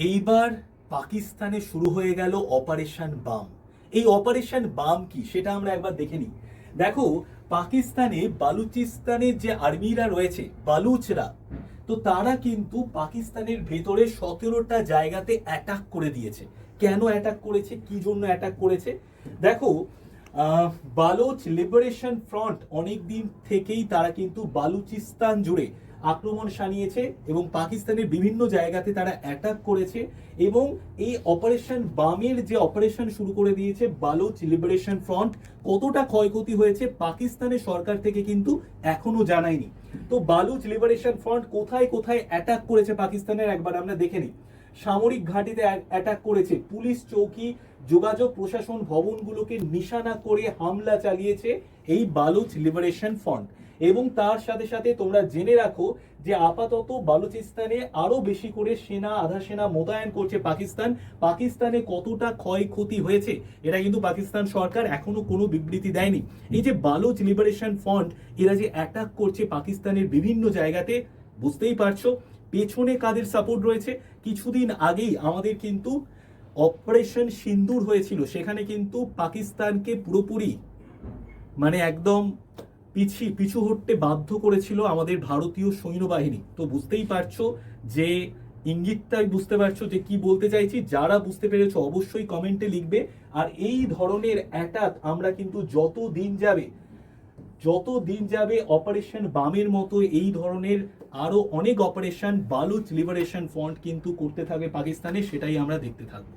এইবার পাকিস্তানে শুরু হয়ে গেল অপারেশন বাম। এই অপারেশন বাম কি সেটা আমরা একবার দেখে নিই। দেখো, পাকিস্তানে বালুচিস্তানের যে আর্মিরা রয়েছে, বালুচরা, তো তারা কিন্তু পাকিস্তানের ভেতরে 17টা জায়গাতে অ্যাটাক করে দিয়েছে। কেন অ্যাটাক করেছে, কি জন্য অ্যাটাক করেছে? দেখো, বালুচ লিবারেশন ফ্রন্ট অনেক দিন থেকেই তারা কিন্তু বালুচিস্তান জুড়ে আক্রমণ শানিয়েছে এবং পাকিস্তানের বিভিন্ন জায়গাতে তারা অ্যাটাক করেছে। এবং এই অপারেশন বামের যে অপারেশন শুরু করে দিয়েছে বালুচ লিবারেশন ফ্রন্ট, কতটা ক্ষয়ক্ষতি হয়েছে পাকিস্তানের সরকার থেকে কিন্তু এখনো জানায়নি। তো বালুচ লিবারেশন ফ্রন্ট কোথায় কোথায় অ্যাটাক করেছে পাকিস্তানের একবার আমরা দেখে নিই। সামরিক ঘাঁটিতে অ্যাটাক করেছে, পুলিশ চৌকি, যোগাযোগ প্রশাসন ভবনগুলোকে নিশানা করে হামলা চালিয়েছে এই বালুচ লিবারেশন ফ্রন্ট। এবং তার সাথে সাথে তোমরা জেনে রাখো যে আপাতত বালুচিস্তানে আরো বেশি করে সেনা, আধা সেনা মোতায়েন করছে পাকিস্তান। পাকিস্তানে কতটা ক্ষয়ক্ষতি হয়েছে এটা কিন্তু পাকিস্তান সরকার এখনো কোনো বিবৃতি দেয়নি। এই যে বালুচ লিবারেশন ফ্রন্ট, এরা যে অ্যাটাক করছে পাকিস্তানের বিভিন্ন জায়গাতে, বুঝতেই পারছো পেছনে কাদের সাপোর্ট রয়েছে। কিছুদিন আগেই আমাদের কিন্তু অপারেশন সিন্দুর হয়েছিল, সেখানে কিন্তু পাকিস্তানকে পুরোপুরি একদম পিছু হটতে বাধ্য করেছিল আমাদের ভারতীয় সৈন্যবাহিনী। তো বুঝতেই পারছো যে ইঙ্গিতটাই বুঝতে পারছো যে কি বলতে চাইছি। যারা বুঝতে পেরেছো অবশ্যই কমেন্টে লিখবে। আর এই ধরনের অ্যাটাক আমরা কিন্তু যত দিন যাবে অপারেশন বামের মতো এই ধরনের আরো অনেক অপারেশন বালুচ লিবারেশন ফ্রন্ট কিন্তু করতে থাকবে পাকিস্তানে, সেটাই আমরা দেখতে থাকবো।